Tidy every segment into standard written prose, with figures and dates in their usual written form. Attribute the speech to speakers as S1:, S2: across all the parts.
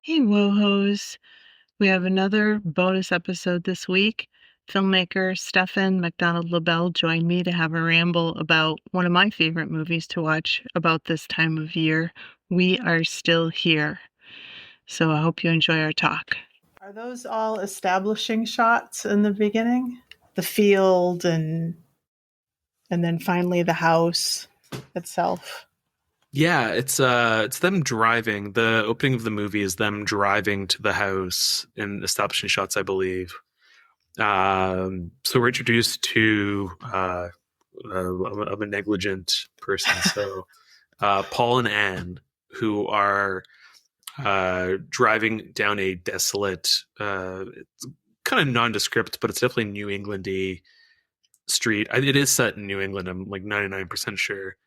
S1: Hey, WoHos. We have another bonus episode this week. Filmmaker Stefan MacDonald-Labelle joined me to have a ramble about one of my favorite movies to watch about this time of year, We Are Still Here. So I hope you enjoy our talk.
S2: Are those all establishing shots in the beginning? The field and then finally the house itself.
S3: Yeah, it's them driving. The opening of the movie is them driving to the house in establishing shots, I believe. So we're introduced to of a negligent person. So Paul and Anne, who are driving down a desolate, it's kind of nondescript, but it's definitely New England-y street. It is set in New England. I'm like 99% sure.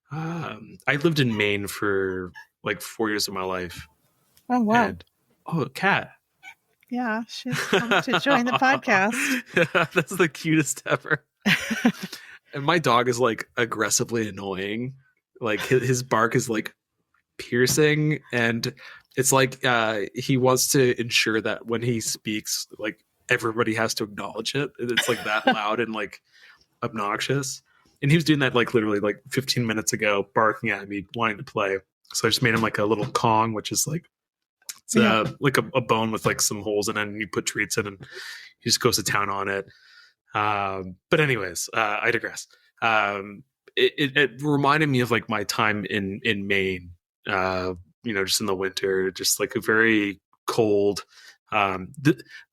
S3: I lived in Maine for like 4 years of my life.
S2: Oh, wow.
S3: And, cat.
S2: Yeah, she's come to join the podcast.
S3: That's the cutest ever. And my dog is like aggressively annoying. Like his bark is like piercing, and it's like he wants to ensure that when he speaks, like everybody has to acknowledge it. It's like that loud and like obnoxious. And he was doing that like literally like 15 minutes ago, barking at me, wanting to play. So I just made him like a little Kong, which is like like a bone with like some holes in it, and you put treats in, and he just goes to town on it. But anyways, I digress. It reminded me of like my time in Maine, just in the winter, just like a very cold.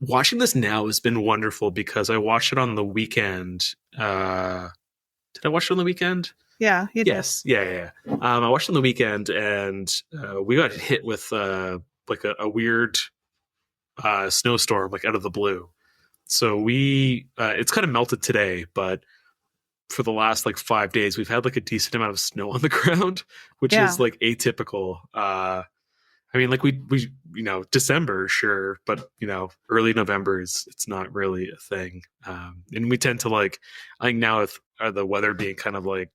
S3: Watching this now has been wonderful because I watched it on the weekend. Did I watch it on the weekend?
S2: Yeah, you
S3: yes. Did. Yeah. I watched it on the weekend, and we got hit with like a weird snowstorm, like out of the blue. So it's kind of melted today, but for the last like 5 days, we've had like a decent amount of snow on the ground, which is like atypical. I mean, like we December, sure, but early November it's not really a thing. And we tend to like, I think now with the weather being kind of like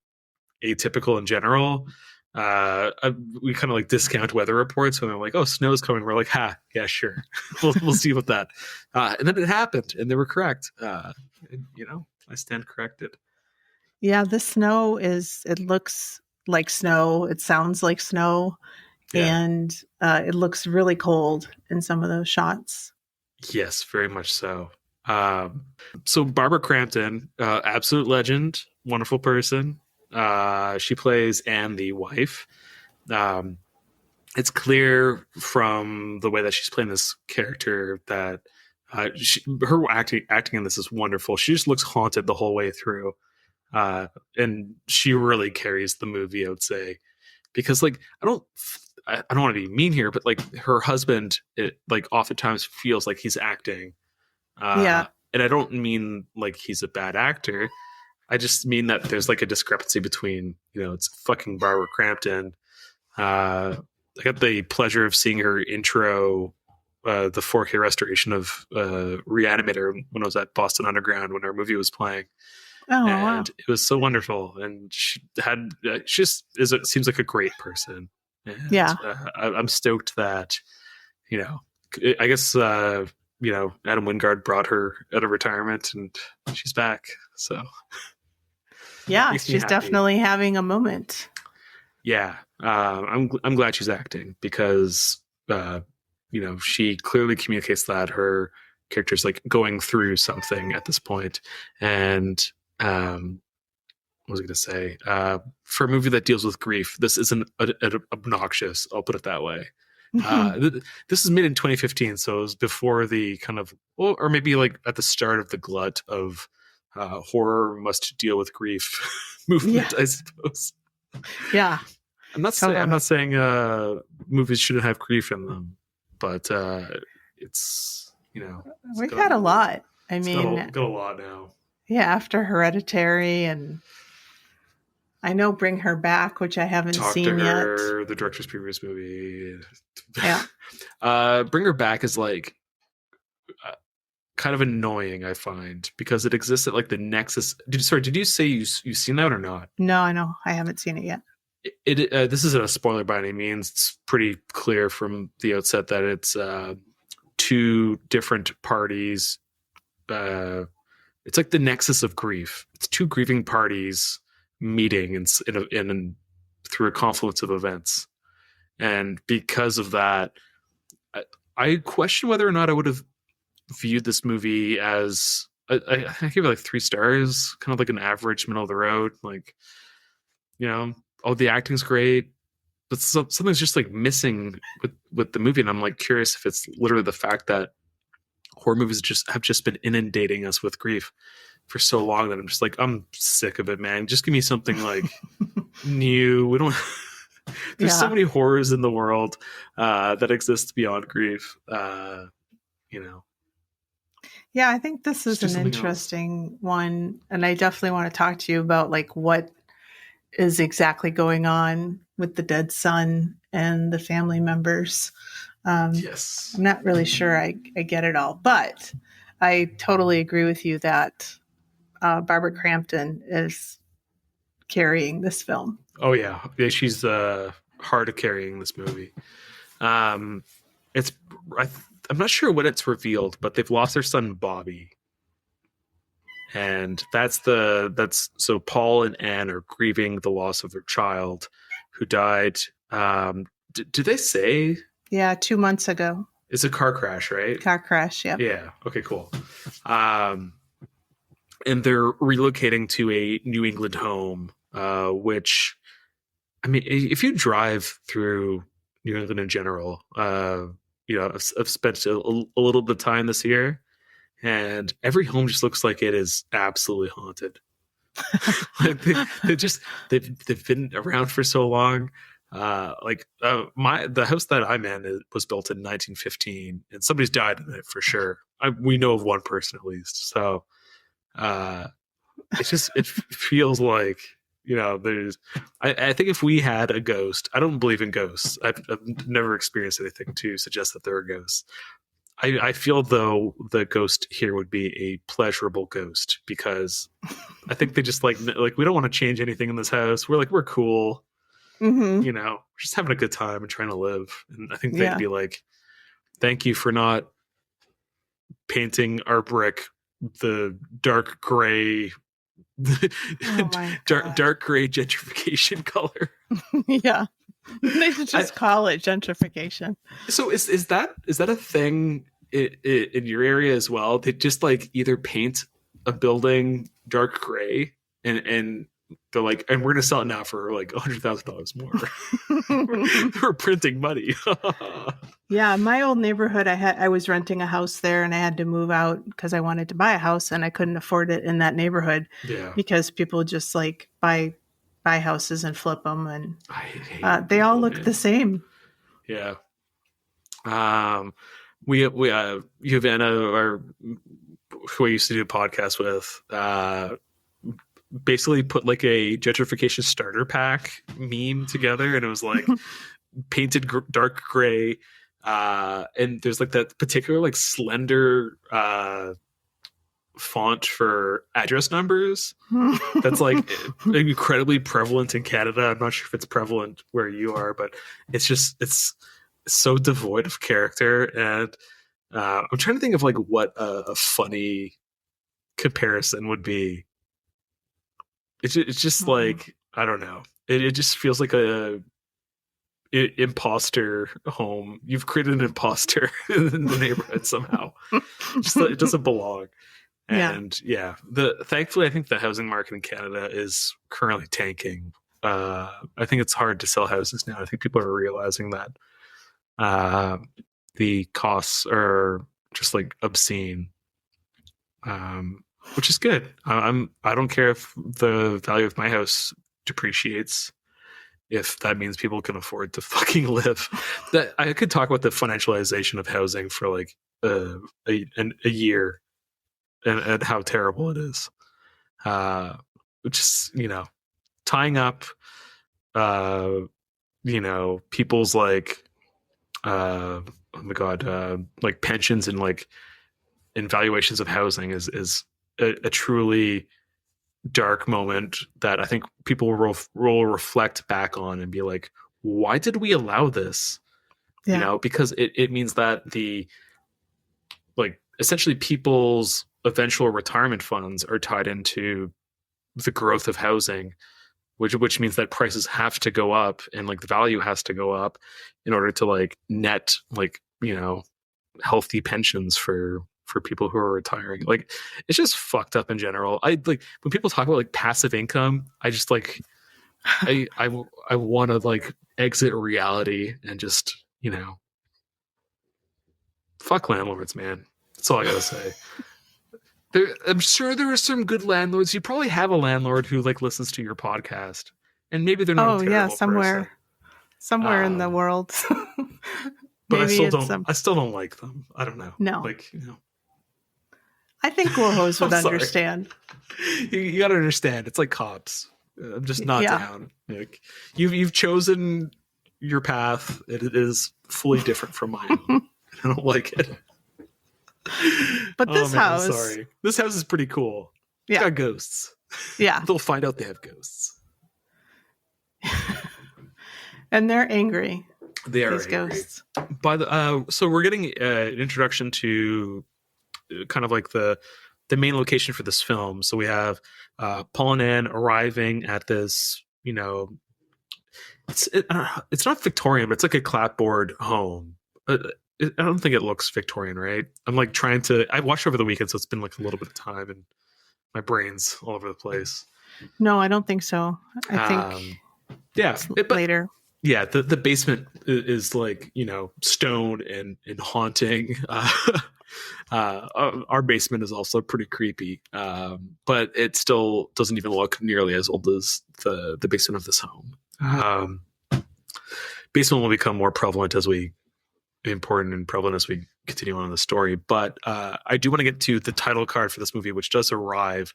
S3: atypical in general, we kind of like discount weather reports when they're like, oh, snow's coming. We're like, yeah, sure. we'll see what that. And then it happened, and they were correct. I stand corrected.
S2: Yeah, the snow it looks like snow. It sounds like snow. Yeah. And it looks really cold in some of those shots.
S3: Yes, very much so. So Barbara Crampton, absolute legend, wonderful person. She plays Anne, the wife. It's clear from the way that she's playing this character that her acting in this is wonderful. She just looks haunted the whole way through. And she really carries the movie, I would say. Because like I don't want to be mean here, but like her husband, like oftentimes feels like he's acting. And I don't mean like he's a bad actor. I just mean that there's like a discrepancy between, it's fucking Barbara Crampton. I got the pleasure of seeing her intro the 4K restoration of Reanimator when I was at Boston Underground when our movie was playing.
S2: Oh,
S3: and
S2: wow.
S3: It was so wonderful. And she seems like a great person. And, I'm stoked that, I guess, Adam Wingard brought her out of retirement and she's back. So,
S2: yeah, she's definitely having a moment.
S3: Yeah. I'm glad she's acting because, she clearly communicates that her character's like going through something at this point. And, what was I going to say? For a movie that deals with grief, this isn't obnoxious. I'll put it that way. This is made in 2015, so it was before the kind of, or maybe like at the start of the glut of horror must deal with grief movement, I suppose.
S2: Yeah,
S3: I'm not saying movies shouldn't have grief in them, but it's
S2: we've had a lot. I mean,
S3: got a lot now.
S2: Yeah, after Hereditary, and I know Bring Her Back, which I haven't seen yet.
S3: The director's previous movie.
S2: Yeah.
S3: Bring Her Back is like kind of annoying, I find, because it exists at like the nexus. Did you say you've seen that or not?
S2: No, I know. I haven't seen it yet.
S3: This isn't a spoiler by any means. It's pretty clear from the outset that it's two different parties. It's like the nexus of grief. It's two grieving parties meeting through a confluence of events, and because of that, I question whether or not I would have viewed this movie as I give it like 3 stars, kind of like an average, middle of the road. Like, oh, the acting's great, but something's just like missing with the movie, and I'm like curious if it's literally the fact that horror movies have just been inundating us with grief for so long that I'm just like, I'm sick of it, man. Just give me something like new. We don't. There's so many horrors in the world that exist beyond grief.
S2: Yeah, I think this is an interesting one, and I definitely want to talk to you about like what is exactly going on with the dead son and the family members.
S3: Yes,
S2: I'm not really sure I get it all, but I totally agree with you that Barbara Crampton is carrying this film.
S3: Oh yeah, she's hard of carrying this movie. I'm not sure when it's revealed, but they've lost their son Bobby, and that's so Paul and Anne are grieving the loss of their child, who died. Did they say?
S2: Yeah, 2 months ago.
S3: It's a car crash, right?
S2: Car crash, yeah.
S3: Yeah. Okay, cool. And they're relocating to a New England home, which, I mean, if you drive through New England in general, I've spent a little bit of time this year, and every home just looks like it is absolutely haunted. Like they've been around for so long. The house that I'm in was built in 1915, and somebody's died in it for sure. We know of one person at least. So it feels like, there's. I think if we had a ghost, I don't believe in ghosts. I've never experienced anything to suggest that there are ghosts. I feel though the ghost here would be a pleasurable ghost, because I think they just like we don't want to change anything in this house. We're cool.
S2: Mm-hmm.
S3: We're just having a good time and trying to live. And I think they'd be like, thank you for not painting our brick the dark gray, dark gray gentrification color.
S2: Yeah. They should just call it gentrification. So
S3: is that a thing in your area as well? They just like either paint a building dark gray and they're like, and we're gonna sell it now for like $100,000 more. We're printing money.
S2: Yeah, my old neighborhood, I was renting a house there, and I had to move out because I wanted to buy a house, and I couldn't afford it in that neighborhood.
S3: Yeah,
S2: because people just like buy houses and flip them, and they all look the same.
S3: Yeah. We Havana, who I used to do a podcast with, basically put like a gentrification starter pack meme together, and it was like painted dark gray, and there's like that particular like slender font for address numbers that's like incredibly prevalent in Canada. I'm not sure if it's prevalent where you are, but it's so devoid of character. And I'm trying to think of like what a funny comparison would be. It's just like, I don't know. It just feels like a imposter home. You've created an imposter in the neighborhood somehow. It doesn't belong. And thankfully, I think the housing market in Canada is currently tanking. I think it's hard to sell houses now. I think people are realizing that the costs are just like obscene. Which is good. I don't care if the value of my house depreciates, if that means people can afford to fucking live. That I could talk about the financialization of housing for like a year, and how terrible it is. Which is, tying up, people's like, oh my god, like pensions and like in valuations of housing is a truly dark moment that I think people will reflect back on and be like, why did we allow this?
S2: Yeah.
S3: You know, because it means that essentially people's eventual retirement funds are tied into the growth of housing, which means that prices have to go up and like the value has to go up in order to like net like, you know, healthy pensions for people who are retiring. Like, it's just fucked up in general. I like when people talk about like passive income, I just like I want to like exit reality and just, you know, fuck landlords, man. That's all I gotta say. I'm sure there are some good landlords. You probably have a landlord who like listens to your podcast, and maybe they're not a terrible
S2: somewhere in the world.
S3: But I still don't like them. I don't know.
S2: No,
S3: like, you know,
S2: I think WoHos would understand.
S3: You got to understand. It's like cops. I'm just not down. Like, you've chosen your path. It is fully different from mine. I don't like it.
S2: But this house,
S3: this house is pretty cool. It's got ghosts.
S2: Yeah,
S3: they'll find out they have ghosts,
S2: and they're angry.
S3: They are
S2: these
S3: angry.
S2: Ghosts.
S3: By the so we're getting an introduction to kind of like the main location for this film. So we have Paul and Anne arriving at this, you know, it's not Victorian, but it's like a clapboard home. I don't think it looks Victorian, right? I'm like I watched over the weekend, so it's been like a little bit of time and my brain's all over the place.
S2: No, I don't think so. I think later.
S3: Yeah, the basement is like, you know, stone and haunting. Our basement is also pretty creepy, but it still doesn't even look nearly as old as the basement of this home. Basement will become more prevalent as we continue on in the story. But I do want to get to the title card for this movie, which does arrive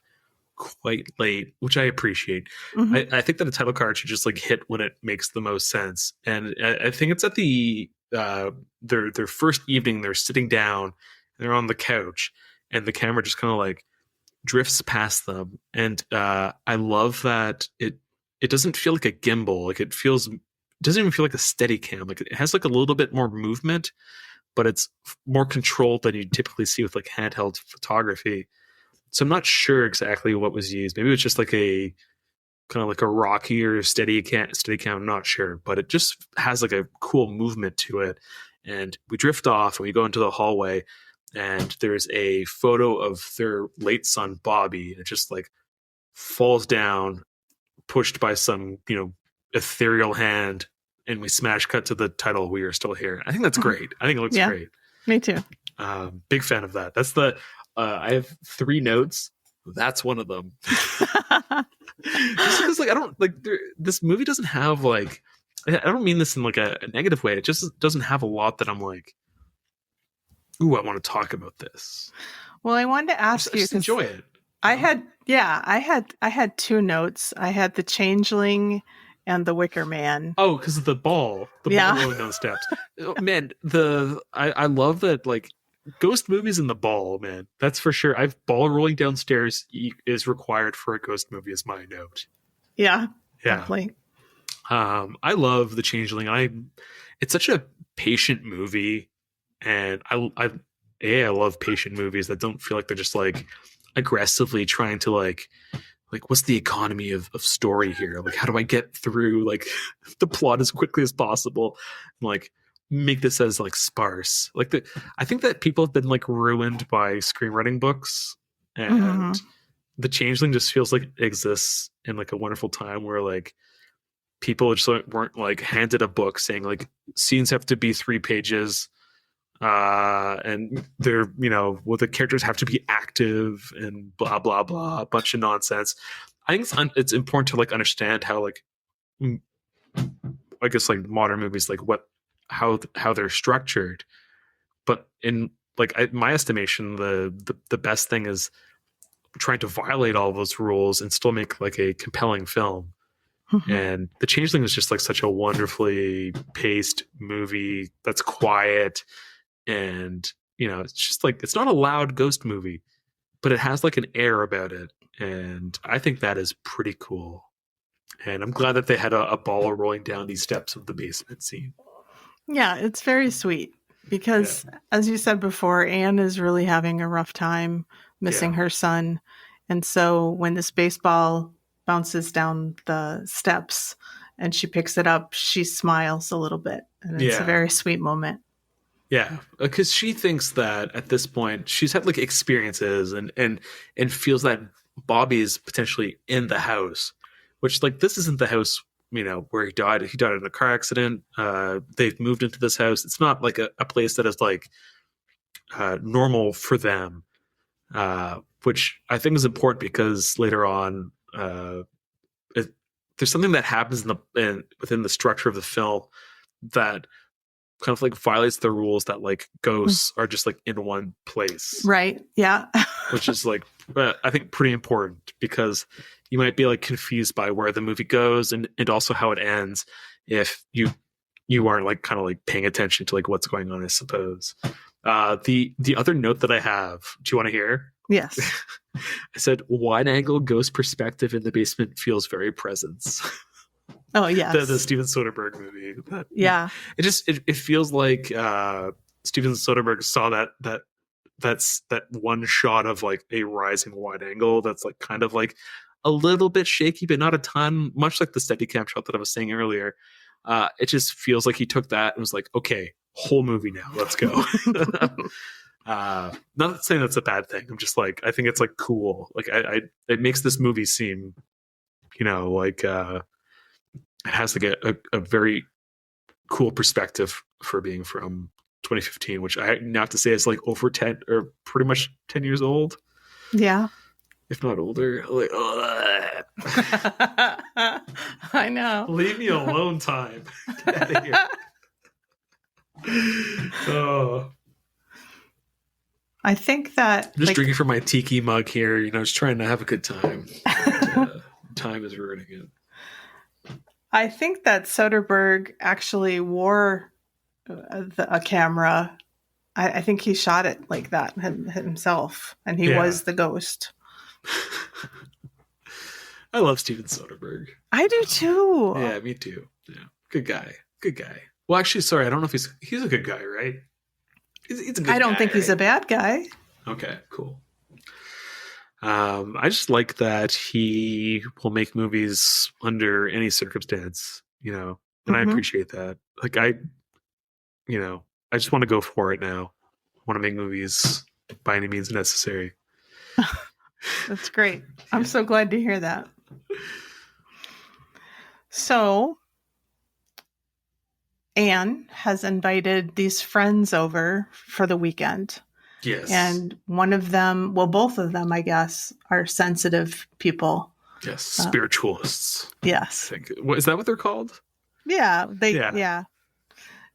S3: quite late, which I appreciate. Mm-hmm. I think that a title card should just like hit when it makes the most sense. And I think it's at the their first evening. They're sitting down and they're on the couch and the camera just kind of like drifts past them. And I love that it doesn't feel like a gimbal. Like it doesn't even feel like a steady cam. Like it has like a little bit more movement, but it's more controlled than you typically see with like handheld photography. So I'm not sure exactly what was used. Maybe it's just like a kind of like a rockier steady cam. I'm not sure, but it just has like a cool movement to it. And we drift off and we go into the hallway and there's a photo of their late son, Bobby. And it just like falls down, pushed by some, you know, ethereal hand. And we smash cut to the title, "We Are Still Here." I think that's great. I think it looks great.
S2: Me too.
S3: Big fan of that. That's I have 3 notes. That's one of them. Just because, like, I don't like this movie doesn't have like. I don't mean this in like a negative way. It just doesn't have a lot that I'm like, ooh, I want to talk about this.
S2: Well, I wanted to ask you.
S3: Just enjoy it.
S2: I had 2 notes. I had the Changeling and the Wicker Man.
S3: Oh, because of the ball rolling down steps. Man, I love that, like, ghost movies in the ball, man. That's for sure. Ball rolling downstairs is required for a ghost movie, is my note.
S2: Yeah. Definitely.
S3: I love The Changeling. It's such a patient movie, and I love patient movies that don't feel like they're just like aggressively trying to like what's the economy of story here? Like, how do I get through like the plot as quickly as possible? And, like, make this as like sparse. Like I think that people have been like ruined by screenwriting books, and The Changeling just feels like it exists in like a wonderful time where like people just weren't like handed a book saying like scenes have to be 3 pages, and they're, you know, the characters have to be active and blah blah blah, a bunch of nonsense. I think it's important to like understand how like I guess like modern movies like how they're structured, but in like my estimation, the best thing is trying to violate all those rules and still make like a compelling film. And The Changeling is just like such a wonderfully paced movie that's quiet, and, you know, it's just like, it's not a loud ghost movie, but it has like an air about it, And I think that is pretty cool. And I'm glad that they had a ball rolling down these steps of the basement scene.
S2: Yeah, it's very sweet because, as you said before, Anne is really having a rough time missing her son. And so when this baseball bounces down the steps and she picks it up, she smiles a little bit. And it's a very sweet moment.
S3: Yeah, because she thinks that at this point she's had like experiences and feels that Bobby is potentially in the house, which like this isn't the house, you know, where he died. He died in a car accident. They've moved into this house. It's not like a place that is like normal for them, which I think is important because later on, there's something that happens within the structure of the film that kind of like violates the rules that like ghosts are just like in one place.
S2: Right. Yeah.
S3: Which is like, I think pretty important because you might be like confused by where the movie goes and also how it ends if you aren't like kind of like paying attention to like what's going on, I suppose. The other note that I have, do you want to hear?
S2: Yes.
S3: I said wide angle ghost perspective in the basement feels very presence.
S2: Oh yes.
S3: The Steven Soderbergh movie. It feels like Steven Soderbergh saw that one shot of like a rising wide angle that's like kind of like a little bit shaky, but not a ton, much like the Steadicam shot that I was saying earlier. It just feels like he took that and was like, okay, whole movie now, let's go. Not saying that's a bad thing. I'm just like, I think it's like cool. Like it makes this movie seem, you know, like it has like a very cool perspective for being from 2015, which I now have to say is like over 10 or pretty much 10 years old.
S2: Yeah.
S3: If not older. Like,
S2: I know.
S3: Leave me alone, time. Get out of here. Oh.
S2: I think that
S3: I'm just drinking from my tiki mug here, you know, just trying to have a good time. Time is ruining it.
S2: I think that Soderbergh actually wore a camera. I think he shot it like that himself, and he was the ghost.
S3: I love Steven Soderbergh.
S2: I do too.
S3: Yeah, me too. Yeah, good guy. Good guy. Well, actually, sorry, I don't know if he's a good guy, right? He's a good guy.
S2: I don't think he's a bad guy.
S3: Okay, cool. I just like that he will make movies under any circumstance, you know, and I appreciate that. Like I just want to go for it now. I want to make movies by any means necessary.
S2: That's great. I'm so glad to hear that. So Anne has invited these friends over for the weekend.
S3: Yes.
S2: And one of them, well, both of them, I guess, are sensitive people.
S3: Yes. Spiritualists.
S2: Yes.
S3: Is that what they're called?
S2: Yeah.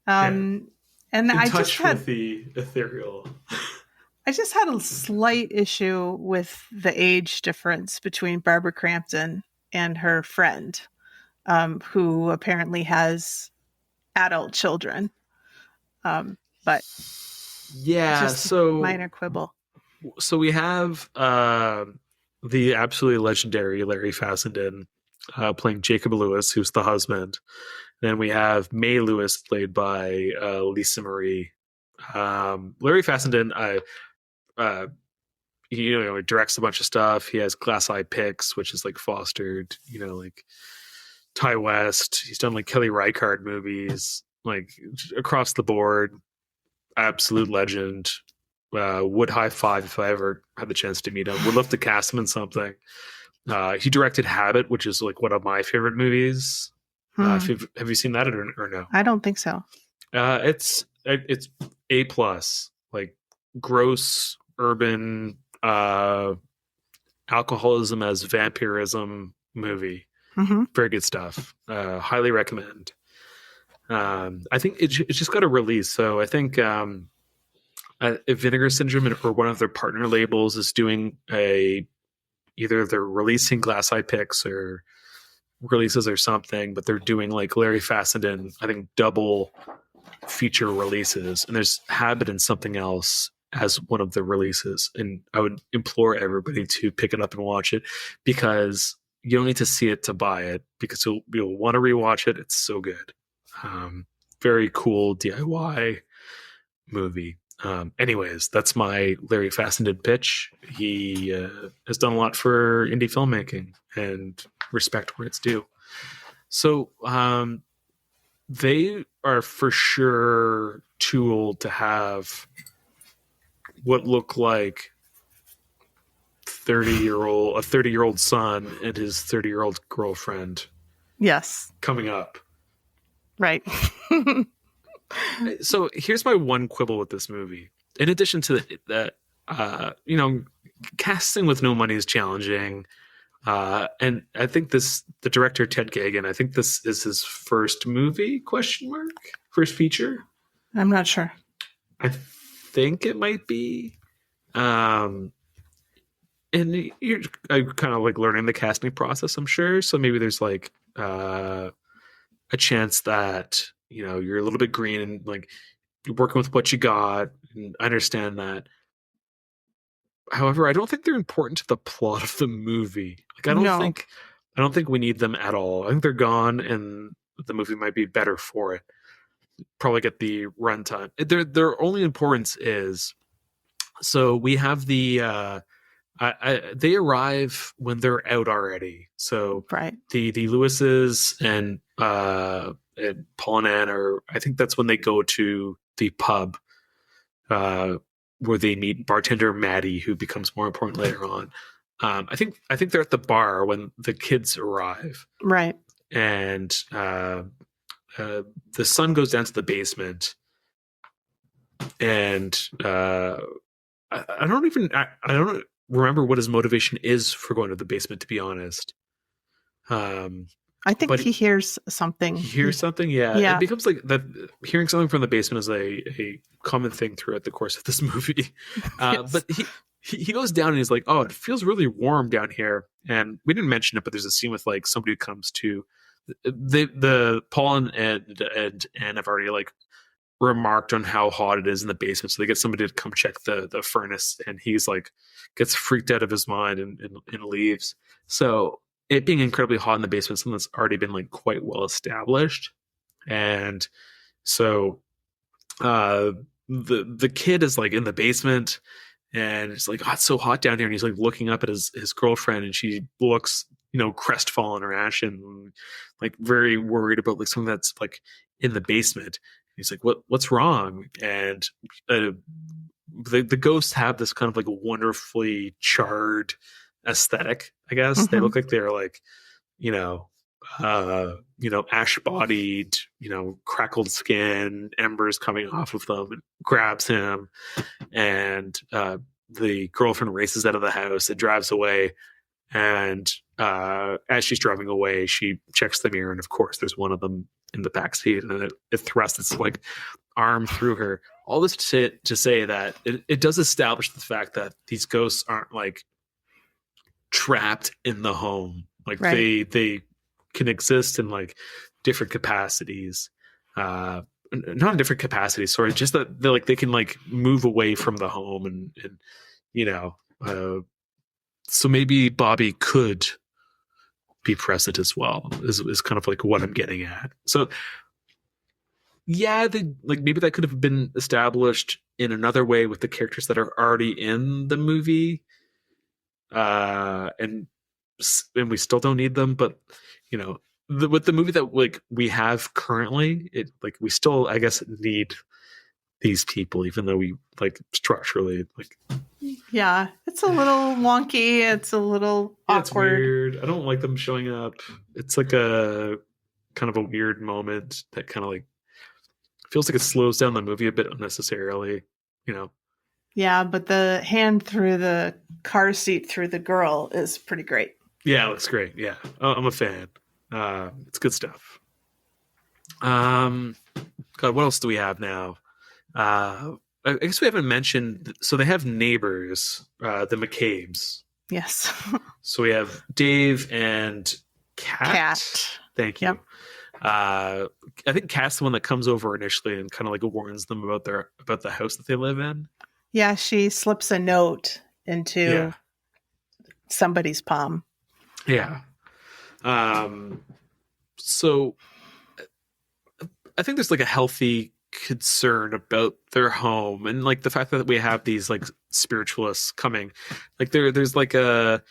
S2: And I just had
S3: with the ethereal.
S2: I just had a slight issue with the age difference between Barbara Crampton and her friend, who apparently has adult children. But
S3: so
S2: minor quibble.
S3: So we have the absolutely legendary Larry Fessenden playing Jacob Lewis, who's the husband. Then we have May Lewis, played by Lisa Marie. Larry Fessenden, he directs a bunch of stuff. He has Glass Eye Picks, which is like fostered, like Ty West. He's done like Kelly Reichardt movies, like across the board. Absolute legend. Would high five if I ever had the chance to meet him. Would love to cast him in something. He directed Habit, which is like one of my favorite movies. Have you seen that or no?
S2: I don't think so.
S3: It's A+, like gross urban alcoholism as vampirism movie. Very good stuff. Highly recommend. I think it just got a release, so I think Vinegar Syndrome or one of their partner labels is doing either they're releasing Glass Eye Picks or releases or something, but they're doing like Larry Fessenden, I think double feature releases, and there's Habit and something else as one of the releases, and I would implore everybody to pick it up and watch it, because you don't need to see it to buy it, because you'll want to rewatch it. It's so good. Very cool DIY movie. Anyways, that's my Larry Fassenden pitch. He has done a lot for indie filmmaking, and respect where it's due. So they are for sure too old to have what look like a 30-year-old son and his 30-year-old girlfriend.
S2: Yes.
S3: Coming up.
S2: Right.
S3: So here's my one quibble with this movie. In addition to that, casting with no money is challenging. And I think the director, Ted Kagan, I think this is his first movie, ? First feature?
S2: I'm not sure.
S3: I think it might be. And you're kind of like learning the casting process, I'm sure. So maybe there's like a chance that, you're a little bit green and like you're working with what you got, and I understand that. However, I don't think they're important to the plot of the movie. Like, I don't think we need them at all. I think they're gone, and the movie might be better for it. Probably get the runtime. Their only importance is, so we have the they arrive when they're out already. So
S2: right.
S3: The Lewises and Paul and Ann are, I think that's when they go to the pub where they meet bartender Maddie, who becomes more important later on. I think they're at the bar when the kids arrive.
S2: Right.
S3: And the son goes down to the basement, and I don't remember what his motivation is for going to the basement, to be honest.
S2: I think he hears something.
S3: He hears something, yeah.
S2: Yeah.
S3: It becomes like that. Hearing something from the basement is a common thing throughout the course of this movie.
S2: Yes.
S3: But he goes down and he's like, "Oh, it feels really warm down here." And we didn't mention it, but there's a scene with like somebody who comes to the Paul and Anne have already like remarked on how hot it is in the basement, so they get somebody to come check the furnace, and he's like gets freaked out of his mind and leaves. So it being incredibly hot in the basement, something that's already been like quite well established. And so the kid is like in the basement, and it's like, oh, it's so hot down here, and he's like looking up at his girlfriend, and she looks crestfallen or ashen, like very worried about like something that's like in the basement. He's like, what's wrong? And the ghosts have this kind of like wonderfully charred aesthetic, I guess.
S2: Mm-hmm.
S3: They look like they're like, ash bodied, crackled skin, embers coming off of them. It grabs him, and the girlfriend races out of the house. It drives away, and as she's driving away, she checks the mirror, and of course, there's one of them in the back seat, and it thrusts its like arm through her. All this to say that it does establish the fact that these ghosts aren't like trapped in the home. Like right. they can exist in like different capacities. Not in different capacities, sorry, just that they can like move away from the home and so maybe Bobby could be present as well, is kind of like what I'm getting at. So yeah, maybe that could have been established in another way with the characters that are already in the movie. And we still don't need them, but with the movie that like we have currently, it like we still, I guess, need these people, even though we like structurally like.
S2: Yeah, it's a little wonky. It's a little awkward.
S3: It's weird. I don't like them showing up. It's like a kind of a weird moment that kind of like feels like it slows down the movie a bit unnecessarily.
S2: Yeah, but the hand through the car seat through the girl is pretty great.
S3: Yeah, it looks great. Yeah, I'm a fan. It's good stuff. God, what else do we have now? I guess we haven't mentioned. So they have neighbors, the McCabe's.
S2: Yes.
S3: So we have Dave and Kat. Thank you.
S2: Yep.
S3: I think Kat's the one that comes over initially and kind of like warns them about the house that they live in.
S2: Yeah, she slips a note into
S3: Yeah.
S2: somebody's palm.
S3: Yeah. So I think there's like a healthy concern about their home, and like the fact that we have these like spiritualists coming, like there's like a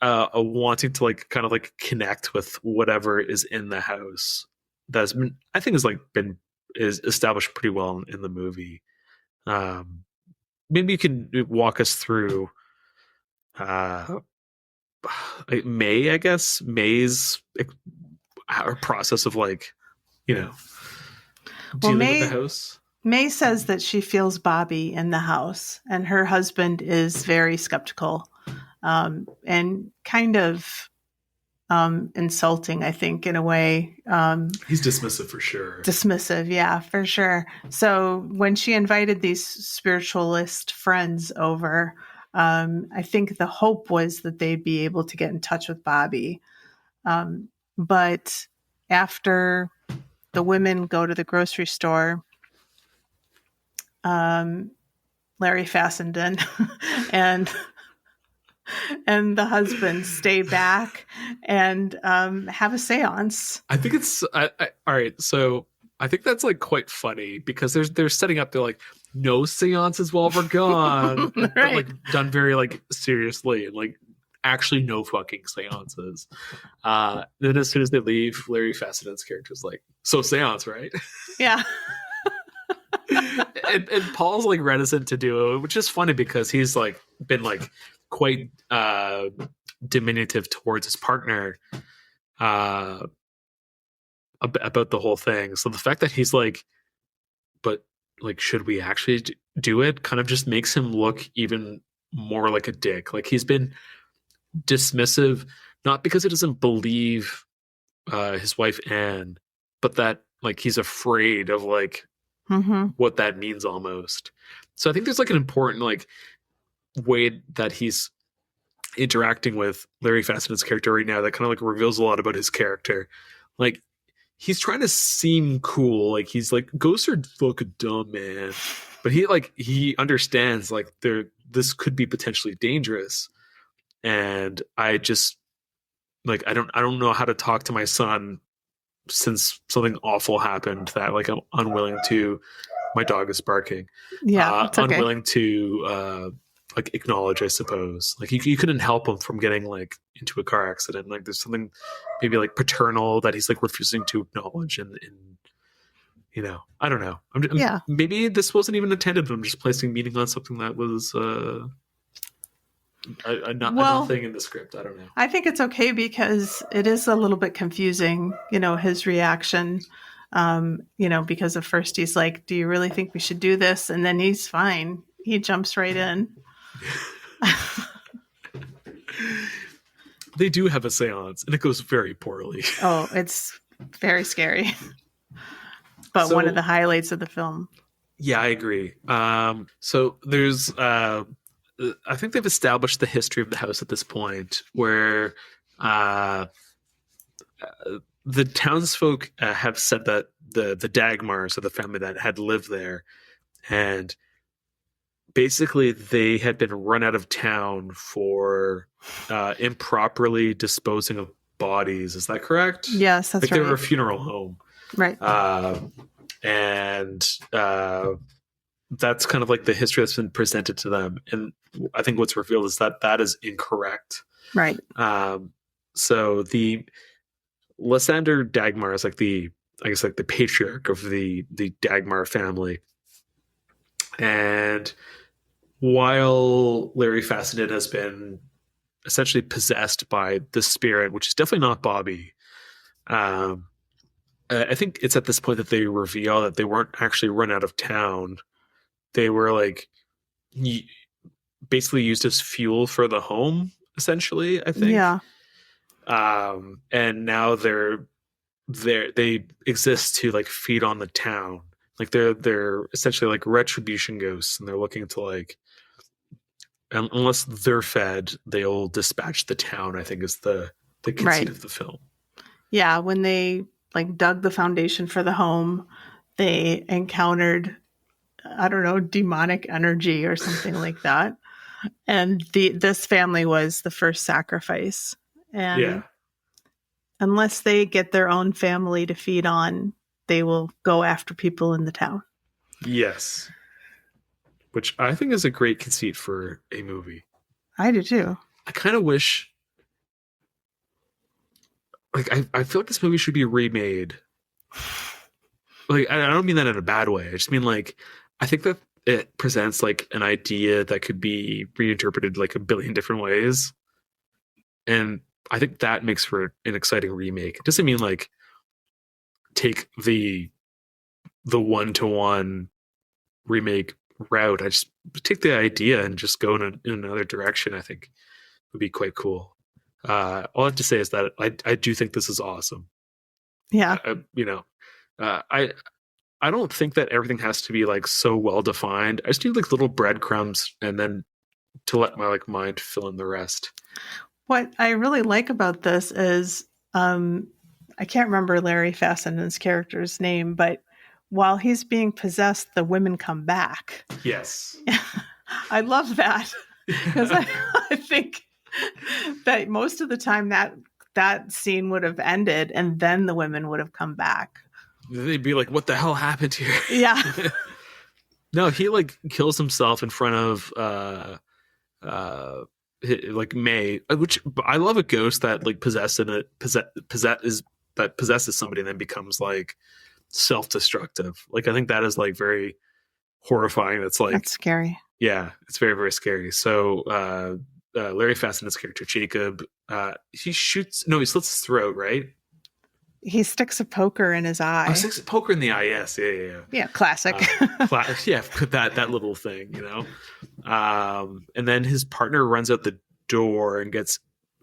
S3: wanting to like kind of like connect with whatever is in the house. That's been, I think, is established pretty well in the movie. Um, Maybe you can walk us through uh like May, I guess May's our process of like, you know,
S2: Well,
S3: dealing with the house.
S2: May says that she feels Bobby in the house, and her husband is very skeptical, and kind of insulting, I think, in a way.
S3: He's dismissive for sure.
S2: Dismissive, yeah, for sure. So when she invited these spiritualist friends over, I think the hope was that they'd be able to get in touch with Bobby. But after the women go to the grocery store, Larry Fassenden and the husband stay back and have a seance.
S3: I think it's all right. So I think that's like quite funny because they're setting up. They're like, no seances while we're gone,
S2: Right.
S3: but like done very like seriously, and like actually no fucking seances. Then as soon as they leave, Larry Fassenden's character is like, so seance, right?
S2: Yeah.
S3: and Paul's like reticent to do it, which is funny because he's like been like quite diminutive towards his partner about the whole thing. So the fact that he's like, but like, should we actually do it, kind of just makes him look even more like a dick. Like he's been dismissive, not because he doesn't believe his wife Anne, but that like he's afraid of like what that means almost. So I think there's like an important like way that he's interacting with Larry Fassenden's character right now that kind of like reveals a lot about his character. Like he's trying to seem cool, like he's like, ghosts are fucking dumb, man, but he understands like this could be potentially dangerous, and I just like I don't know how to talk to my son since something awful happened that like I'm unwilling to. My dog is barking.
S2: Yeah, it's okay.
S3: Unwilling to like acknowledge, I suppose. Like you couldn't help him from getting like into a car accident. Like there's something maybe like paternal that he's like refusing to acknowledge, and you know, I don't know.
S2: Yeah.
S3: Maybe this wasn't even intended. I'm just placing meaning on something that was a nothing in the script. I don't know.
S2: I think it's okay because it is a little bit confusing, you know, his reaction. You know, because at first he's like, do you really think we should do this? And then he's fine. He jumps right in.
S3: They do have a seance and it goes very poorly.
S2: Oh, it's very scary. But one of the highlights of the film.
S3: Yeah, I agree. So there's I think they've established the history of the house at this point where the townsfolk have said that the Dagmars are the family that had lived there, and basically they had been run out of town for improperly disposing of bodies. Is that correct?
S2: Yes, that's right.
S3: They were a funeral home.
S2: Right.
S3: And that's kind of like the history that's been presented to them. And I think what's revealed is that that is incorrect.
S2: Right.
S3: So the Lysander Dagmar is like the patriarch of the Dagmar family. And while Larry Fassenden has been essentially possessed by the spirit, which is definitely not Bobby, I think it's at this point that they reveal that they weren't actually run out of town. They were like basically used as fuel for the home, essentially, I think.
S2: Yeah.
S3: And now they exist to like feed on the town. Like they're essentially like retribution ghosts, and they're looking to like, unless they're fed, they'll dispatch the town, I think is the conceit of the film.
S2: Yeah, when they like dug the foundation for the home, they encountered I don't know, demonic energy or something like that. And this family was the first sacrifice. And unless they get their own family to feed on, they will go after people in the town.
S3: Yes. Which I think is a great conceit for a movie.
S2: I do too.
S3: I kind of wish, like, I feel like this movie should be remade. Like, I don't mean that in a bad way. I just mean, like, I think that it presents, like, an idea that could be reinterpreted, like, a billion different ways. And I think that makes for an exciting remake. It doesn't mean, like, take the one-to-one remake route. I just take the idea and just go in another direction. I think would be quite cool. All I have to say is that I do think this is awesome.
S2: Yeah.
S3: I don't think that everything has to be like so well defined. I just need like little breadcrumbs and then to let my like mind fill in the rest.
S2: What I really like about this is I can't remember Larry Fassenden's character's name, but while he's being possessed, the women come back.
S3: Yes.
S2: I love that because I think that most of the time that scene would have ended and then the women would have come back.
S3: They'd be like, what the hell happened here?
S2: Yeah.
S3: No, he like kills himself in front of like May, which I love a ghost that like possesses somebody and then becomes like self-destructive. Like I think that is like very horrifying. That's
S2: scary.
S3: Yeah, it's very, very scary. So Larry Fassenden's character Jacob, he slits his throat, right?
S2: He sticks a poker in his eye.
S3: Oh, sticks a poker in the eye. Yes, yeah.
S2: Yeah, classic.
S3: Yeah, that little thing, you know. And then his partner runs out the door and gets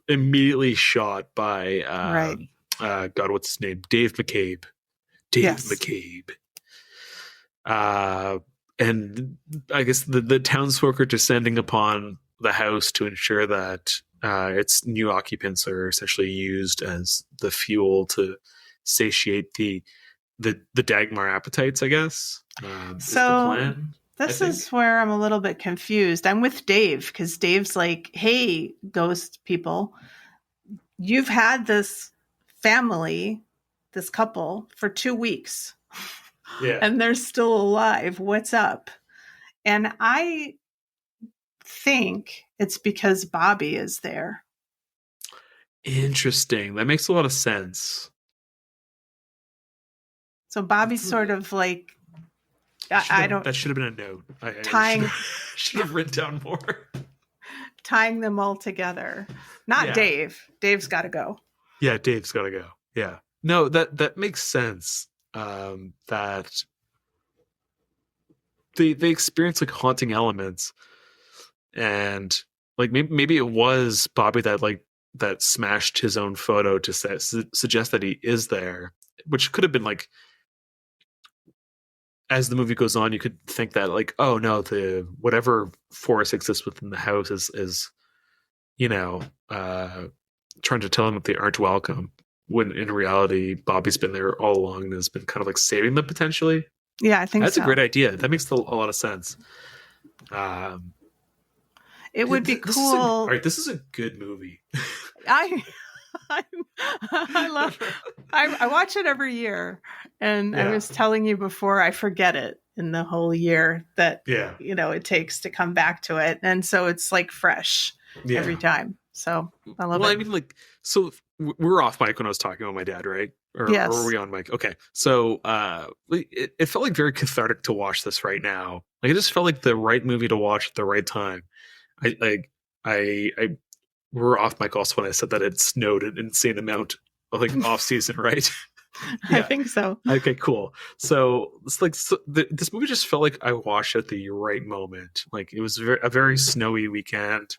S3: immediately shot by God, what's his name? Dave McCabe. McCabe. And I guess the townsfolk are descending upon the house to ensure that its new occupants are essentially used as the fuel to satiate the Dagmar appetites, I guess.
S2: So this is where I'm a little bit confused. I'm with Dave because Dave's like, hey, ghost people, you've had this family, this couple for 2 weeks.
S3: Yeah.
S2: And they're still alive. What's up? And I think it's because Bobby is there.
S3: Interesting. That makes a lot of sense.
S2: So Bobby's sort of like,
S3: that should have been a note. I should have written down more.
S2: Tying them all together. Not Dave. Dave's got to go.
S3: Yeah, Dave's got to go. Yeah. No, that makes sense. That they experience like haunting elements, and like maybe it was Bobby that smashed his own photo to suggest that he is there, which could have been like, as the movie goes on, you could think that like, oh no, the whatever force exists within the house is trying to tell them that they aren't welcome, when in reality Bobby's been there all along and has been kind of like saving them potentially.
S2: Yeah, I think
S3: that's a great idea. That makes a lot of sense.
S2: It would be cool.
S3: This is a good movie.
S2: I love. I watch it every year, and I was telling you before, I forget it in the whole year that it takes to come back to it, and so it's like fresh every time. So I love it.
S3: Well, I mean, like, so we're off mic when I was talking about my dad, right? Or were we on mic? Okay, so it felt like very cathartic to watch this right now. Like it just felt like the right movie to watch at the right time. I we're off mic also when I said that it snowed an insane amount of like off season, right?
S2: I think so.
S3: Okay, cool. So it's like this movie just felt like I watched at the right moment. Like it was a very snowy weekend.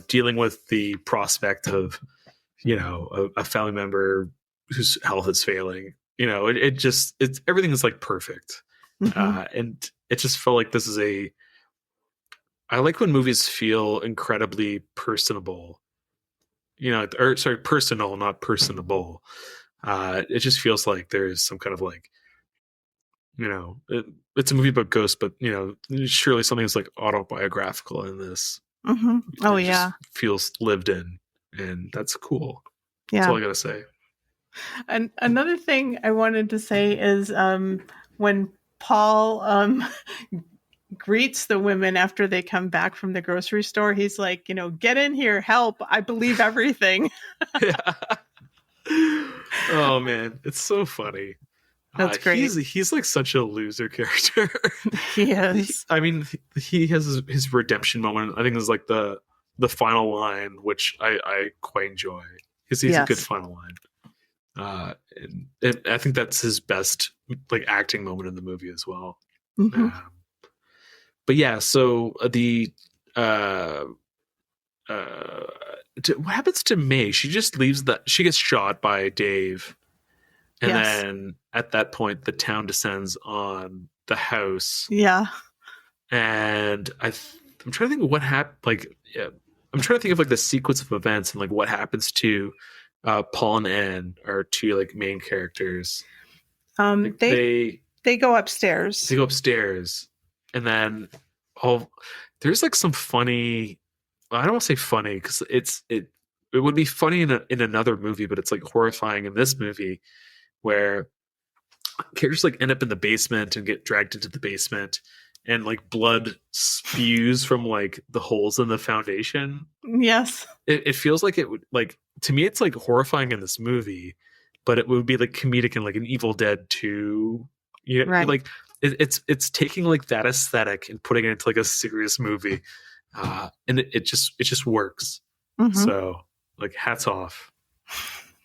S3: Dealing with the prospect of a family member whose health is failing. It's everything is like perfect.
S2: Mm-hmm.
S3: And it just felt like this is I like when movies feel incredibly personable, personal, not personable. It just feels like there's some kind of like, it's a movie about ghosts, but surely something is like autobiographical in this.
S2: Mm-hmm. Oh,
S3: It
S2: yeah.
S3: just feels lived in, and that's cool.
S2: Yeah.
S3: That's all I gotta say.
S2: And another thing I wanted to say is when Paul greets the women after they come back from the grocery store, he's like, get in here, help, I believe everything.
S3: Yeah. Oh man, it's so funny.
S2: That's great.
S3: He's like such a loser character.
S2: He is.
S3: I mean, he has his redemption moment. I think it's like the final line, which I quite enjoy because he's a good final line. And I think that's his best like acting moment in the movie as well.
S2: Mm-hmm.
S3: But yeah, so what happens to May? She just leaves she gets shot by Dave. And then at that point, the town descends on the house.
S2: Yeah.
S3: And I'm trying to think of what happened. I'm trying to think of like the sequence of events and like what happens to Paul and Anne, our two like main characters.
S2: They go upstairs.
S3: They go upstairs, and then there's like some funny. I don't want to say funny because it would be funny in another movie, but it's like horrifying in this movie, where characters like end up in the basement and get dragged into the basement, and like blood spews from like the holes in the foundation.
S2: Yes.
S3: It feels like it would, like, to me it's like horrifying in this movie, but it would be like comedic in like an Evil Dead 2.
S2: Right.
S3: Like it's taking like that aesthetic and putting it into like a serious movie. And it just works. Mm-hmm. So like hats off.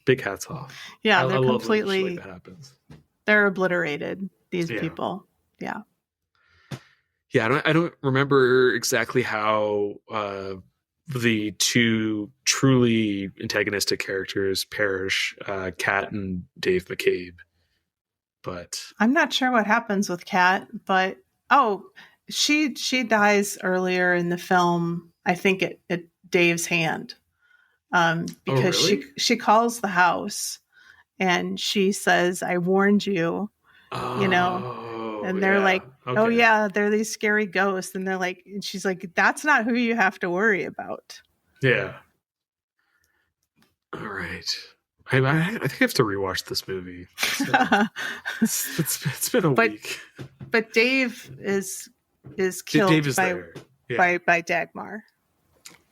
S3: Big hats off.
S2: Yeah, they're completely
S3: like that happens.
S2: They're obliterated, these people. Yeah.
S3: Yeah, I don't remember exactly how the two truly antagonistic characters perish, Kat and Dave McCabe. But
S2: I'm not sure what happens with Kat, but she dies earlier in the film, I think at Dave's hand. Because she calls the house and she says, I warned you, and they're like, okay. Oh yeah, they're these scary ghosts. And they're like, and she's like, that's not who you have to worry about.
S3: Yeah. All right. I think I have to rewatch this movie. So it's been a week.
S2: But Dave is killed
S3: Dave is there. Yeah.
S2: by Dagmar.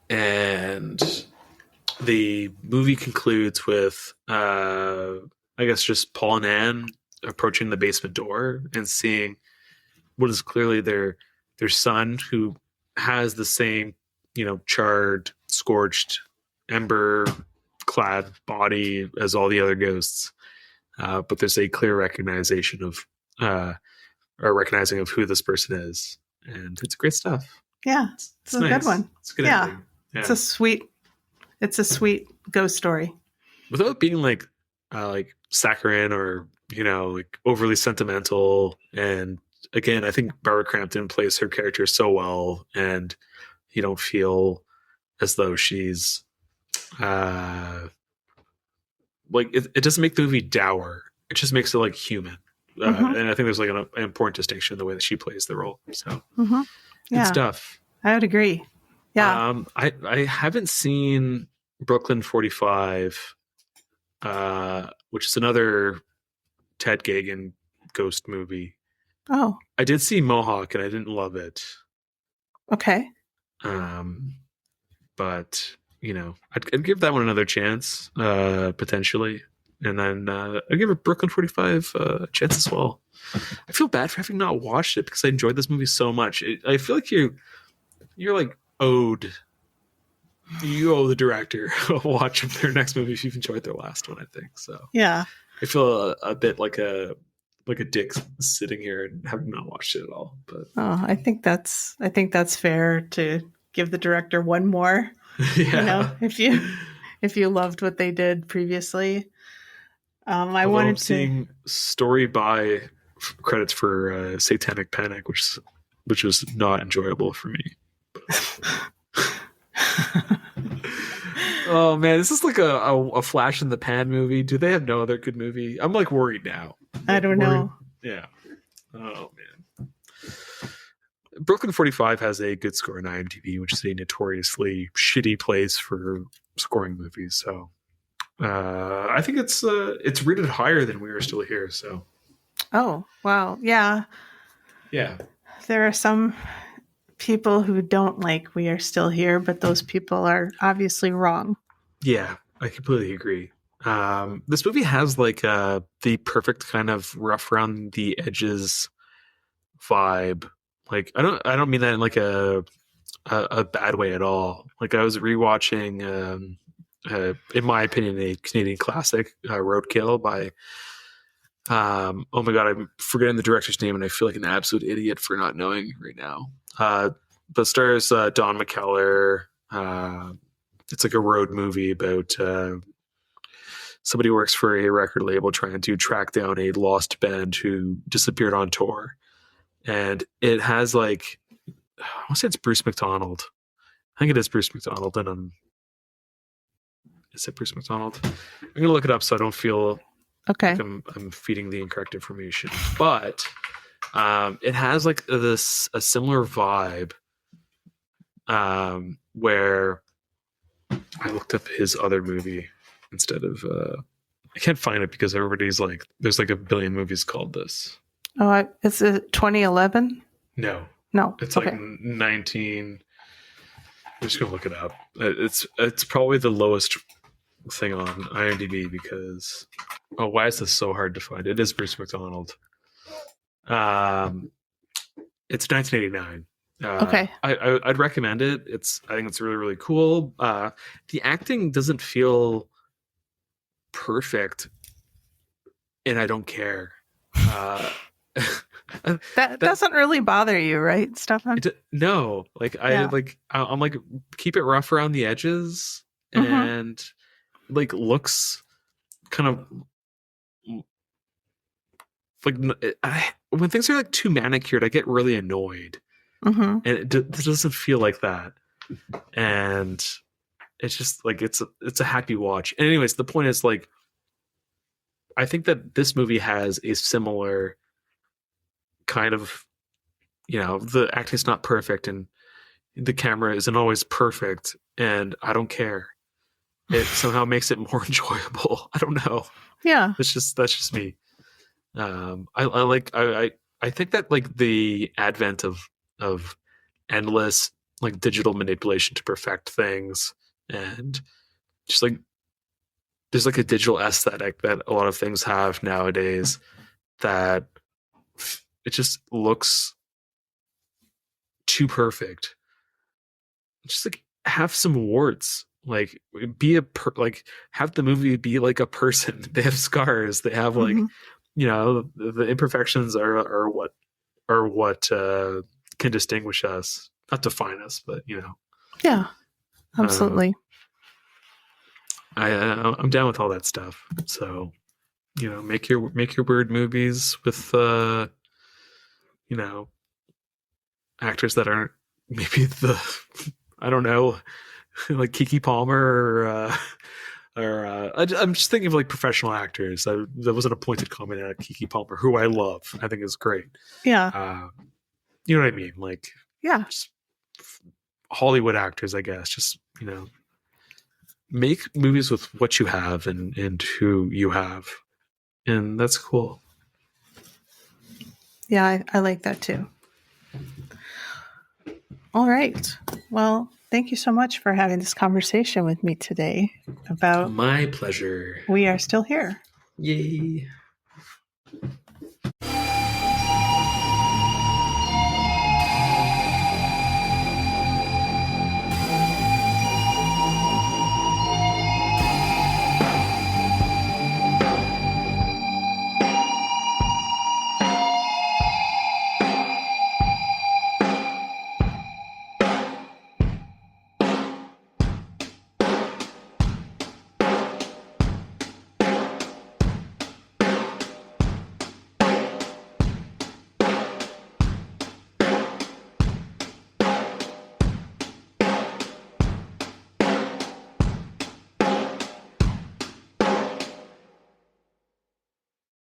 S3: And the movie concludes with, I guess, just Paul and Anne approaching the basement door and seeing what is clearly their son, who has the same, charred, scorched, ember-clad body as all the other ghosts. But there's a clear recognizing of who this person is, and it's great stuff.
S2: Yeah, it's a nice. Good one.
S3: It's a good ending. Yeah.
S2: It's a sweet ghost story.
S3: Without being like saccharine or like overly sentimental. And again, I think Barbara Crampton plays her character so well, and you don't feel as though she's like it doesn't make the movie dour. It just makes it like human. Mm-hmm. And I think there's like an important distinction in the way that she plays the role. So good stuff.
S2: I would agree. Yeah.
S3: I haven't seen Brooklyn 45, which is another Ted Gagin ghost movie.
S2: Oh.
S3: I did see Mohawk and I didn't love it.
S2: Okay.
S3: But I'd give that one another chance, potentially. And then I'd give it Brooklyn 45 a chance as well. I feel bad for having not watched it because I enjoyed this movie so much. I feel like you're like you owe the director a watch of their next movie if you've enjoyed their last one, I think. So
S2: yeah,
S3: I feel a bit like a dick sitting here and having not watched it at all. But
S2: I think that's fair to give the director one more.
S3: Yeah.
S2: If you loved what they did previously. I wanted to
S3: seeing story by credits for Satanic Panic, which was not enjoyable for me. Oh man, is this like a flash in the pan movie? Do they have no other good movie? I'm like worried now.
S2: I don't know.
S3: Yeah. Oh man. Brooklyn 45 has a good score on IMDb, which is a notoriously shitty place for scoring movies. So I think it's rated higher than We Are Still Here. So
S2: Oh, wow. Yeah.
S3: yeah.
S2: There are some people who don't like We Are Still Here, but those people are obviously wrong.
S3: Yeah, I completely agree. This movie has like the perfect kind of rough around the edges vibe. Like I don't mean that in like a bad way at all. Like I was rewatching, in my opinion, a Canadian classic, Roadkill by. Oh my god, I'm forgetting the director's name, and I feel like an absolute idiot for not knowing right now. But stars Don McKellar. It's like a road movie about somebody who works for a record label trying to track down a lost band who disappeared on tour. And it has like, I want to say it's Bruce McDonald. I think it is Bruce McDonald. And is it Bruce McDonald? I'm going to look it up so I don't feel
S2: okay.
S3: like I'm feeding the incorrect information. But it has like a similar vibe where I looked up his other movie instead of I can't find it because everybody's like there's like a billion movies called this.
S2: Oh, is it 2011?
S3: No, it's
S2: okay.
S3: like 19. I'm just gonna look it up. It's probably the lowest thing on IMDb because why is this so hard to find? It is Bruce McDonald. It's 1989.
S2: Okay.
S3: I'd recommend it. I think it's really, really cool. The acting doesn't feel perfect, and I don't care.
S2: That doesn't really bother you, right, Stefan?
S3: No, like I'm like keep it rough around the edges, and like looks kind of like when things are like too manicured, I get really annoyed. And it doesn't feel like that, and it's just like it's a happy watch. And anyways, the point is like I think that this movie has a similar kind of, the acting's not perfect and the camera isn't always perfect, and I don't care. It somehow makes it more enjoyable. I don't know.
S2: Yeah,
S3: that's just me. I think that like the advent of endless like digital manipulation to perfect things, and just like there's like a digital aesthetic that a lot of things have nowadays that it just looks too perfect. Just like have some warts, like have the movie be like a person. They have scars, they have like the imperfections are what can distinguish us, not define us, but
S2: yeah, absolutely.
S3: I'm down with all that stuff. So make your weird movies with actors that aren't maybe I don't know, like Keke Palmer or I'm just thinking of like professional actors. That was an appointed comment at Keke Palmer, who I love. I think is great.
S2: Yeah.
S3: You know what I mean? Like,
S2: yeah,
S3: Hollywood actors, I guess. Just make movies with what you have and who you have, and that's cool.
S2: Yeah, I like that too. All right. Well, thank you so much for having this conversation with me today about
S3: my pleasure.
S2: We Are Still Here.
S3: Yay.